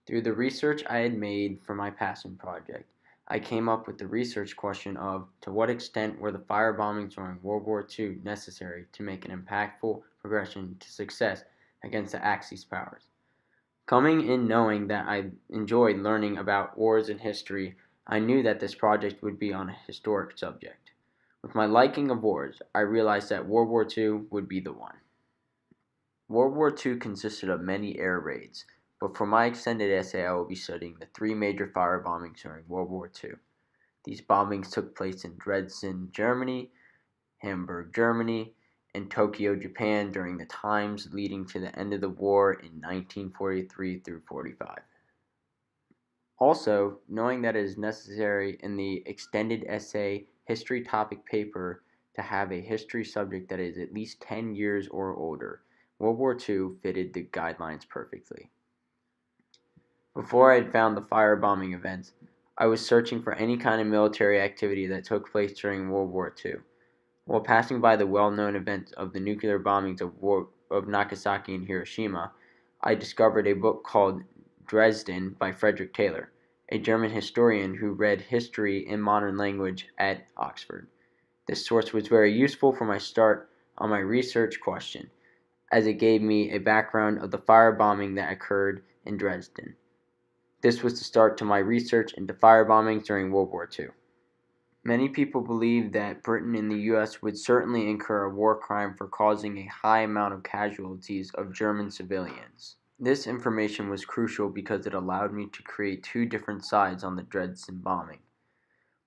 Through the research I had made for my passion project, I came up with the research question of to what extent were the firebombings during World War II necessary to make an impactful progression to success against the Axis powers. Coming in knowing that I enjoyed learning about wars and history, I knew that this project would be on a historic subject. With my liking of wars, I realized that World War II would be the one. World War II consisted of many air raids, but for my extended essay I will be studying the three major firebombings during World War II. These bombings took place in Dresden, Germany, Hamburg, Germany, and Tokyo, Japan during the times leading to the end of the war in 1943 through 45. Also, knowing that it is necessary in the extended essay history topic paper to have a history subject that is at least 10 years or older, World War II fitted the guidelines perfectly. Before I had found the firebombing events, I was searching for any kind of military activity that took place during World War II. While passing by the well-known events of the nuclear bombings of Nagasaki and Hiroshima, I discovered a book called Dresden by Frederick Taylor, a German historian who read history in modern language at Oxford. This source was very useful for my start on my research question, as it gave me a background of the firebombing that occurred in Dresden. This was the start to my research into firebombings during World War II. Many people believe that Britain and the US would certainly incur a war crime for causing a high amount of casualties of German civilians. This information was crucial because it allowed me to create two different sides on the Dresden bombing.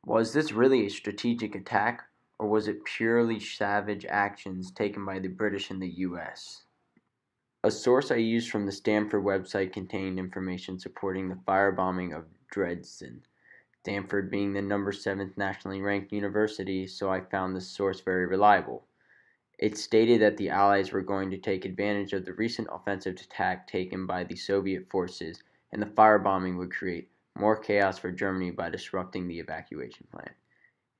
Was this really a strategic attack, or was it purely savage actions taken by the British and the US? A source I used from the Stanford website contained information supporting the firebombing of Dresden. Stanford being the number 7th nationally ranked university, so I found this source very reliable. It stated that the Allies were going to take advantage of the recent offensive attack taken by the Soviet forces, and the firebombing would create more chaos for Germany by disrupting the evacuation plan.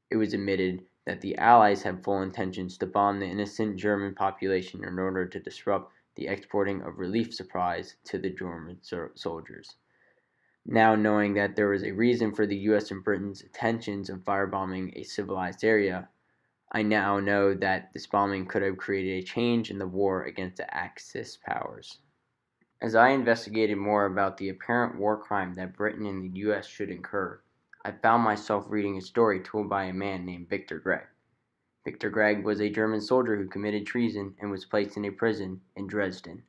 It was admitted that the Allies had full intentions to bomb the innocent German population in order to disrupt the exporting of relief supplies to the German soldiers. Now knowing that there was a reason for the US and Britain's intentions of firebombing a civilized area, I now know that this bombing could have created a change in the war against the Axis powers. As I investigated more about the apparent war crime that Britain and the US should incur, I found myself reading a story told by a man named Victor Gregg. Victor Gregg was a German soldier who committed treason and was placed in a prison in Dresden.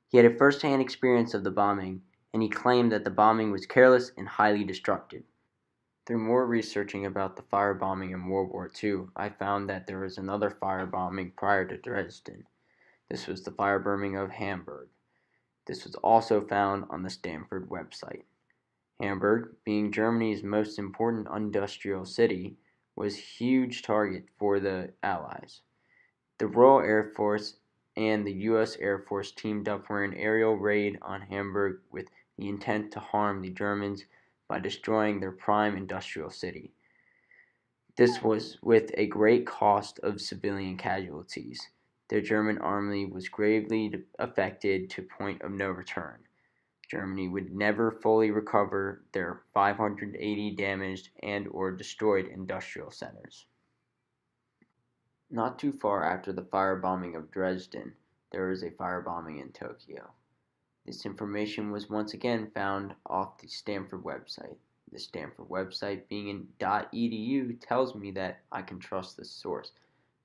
He had a first-hand experience of the bombing, and he claimed that the bombing was careless and highly destructive. Through more researching about the firebombing in World War II, I found that there was another firebombing prior to Dresden. This was the firebombing of Hamburg. This was also found on the Stanford website. Hamburg, being Germany's most important industrial city, was a huge target for the Allies. The Royal Air Force and the U.S. Air Force teamed up for an aerial raid on Hamburg with the intent to harm the Germans by destroying their prime industrial city. This was with a great cost of civilian casualties. The German army was gravely affected to point of no return. Germany would never fully recover their 580 damaged and or destroyed industrial centers. Not too far after the firebombing of Dresden, there was a firebombing in Tokyo. This information was once again found off the Stanford website. The Stanford website being in .edu tells me that I can trust this source,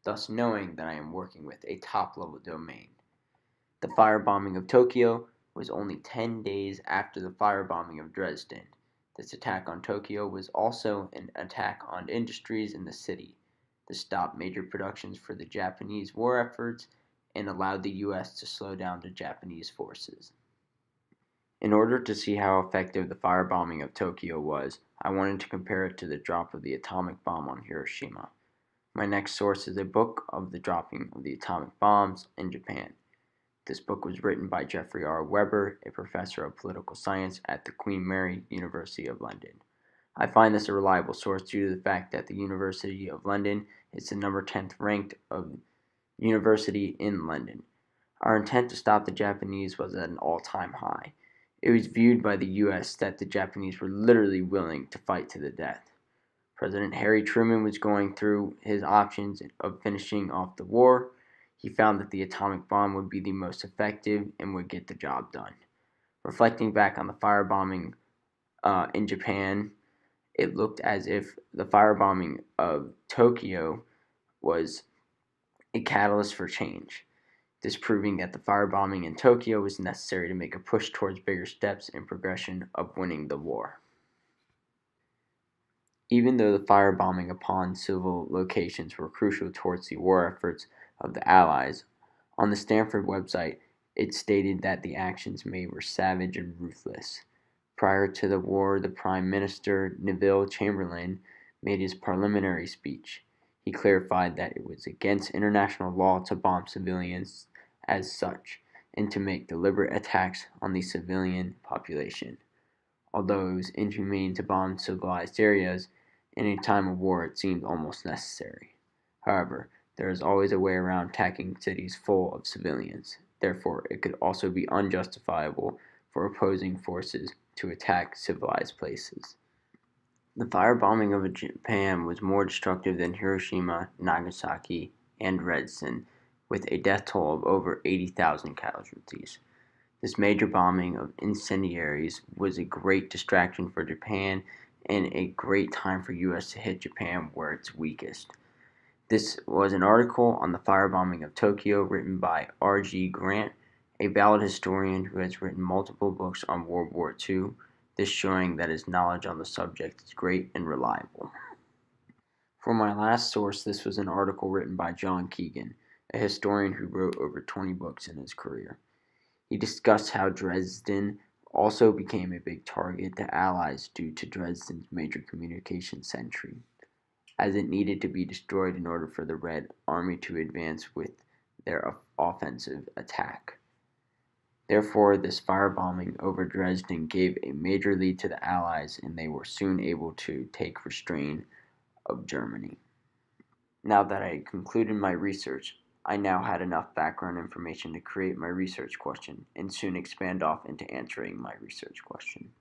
thus knowing that I am working with a top-level domain. The firebombing of Tokyo was only 10 days after the firebombing of Dresden. This attack on Tokyo was also an attack on industries in the city. This stopped major productions for the Japanese war efforts and allowed the U.S. to slow down the Japanese forces. In order to see how effective the firebombing of Tokyo was, I wanted to compare it to the drop of the atomic bomb on Hiroshima. My next source is a book of the dropping of the atomic bombs in Japan. This book was written by Jeffrey R. Weber, a professor of political science at the Queen Mary University of London. I find this a reliable source due to the fact that the University of London is the number 10th ranked of university in London. Our intent to stop the Japanese was at an all-time high. It was viewed by the U.S. that the Japanese were literally willing to fight to the death. President Harry Truman was going through his options of finishing off the war. He found that the atomic bomb would be the most effective and would get the job done. Reflecting back on the firebombing in Japan, it looked as if the firebombing of Tokyo was a catalyst for change, disproving that the firebombing in Tokyo was necessary to make a push towards bigger steps in progression of winning the war. Even though the firebombing upon civil locations were crucial towards the war efforts of the Allies, on the Stanford website it stated that the actions made were savage and ruthless. Prior to the war, the Prime Minister, Neville Chamberlain, made his parliamentary speech. He clarified that it was against international law to bomb civilians as such, and to make deliberate attacks on the civilian population. Although it was inhumane to bomb civilized areas, in a time of war it seemed almost necessary. However, there is always a way around attacking cities full of civilians. Therefore, it could also be unjustifiable for opposing forces to attack civilized places. The firebombing of Japan was more destructive than Hiroshima, Nagasaki, and Dresden, with a death toll of over 80,000 casualties. This major bombing of incendiaries was a great distraction for Japan and a great time for U.S. to hit Japan where it's weakest. This was an article on the firebombing of Tokyo written by R.G. Grant, a valid historian who has written multiple books on World War II, this showing that his knowledge on the subject is great and reliable. For my last source, this was an article written by John Keegan, a historian who wrote over 20 books in his career. He discussed how Dresden also became a big target to Allies due to Dresden's major communications century, as it needed to be destroyed in order for the Red Army to advance with their offensive attack. Therefore, this firebombing over Dresden gave a major lead to the Allies, and they were soon able to take restraint of Germany. Now that I had concluded my research, I now had enough background information to create my research question and soon expand off into answering my research question.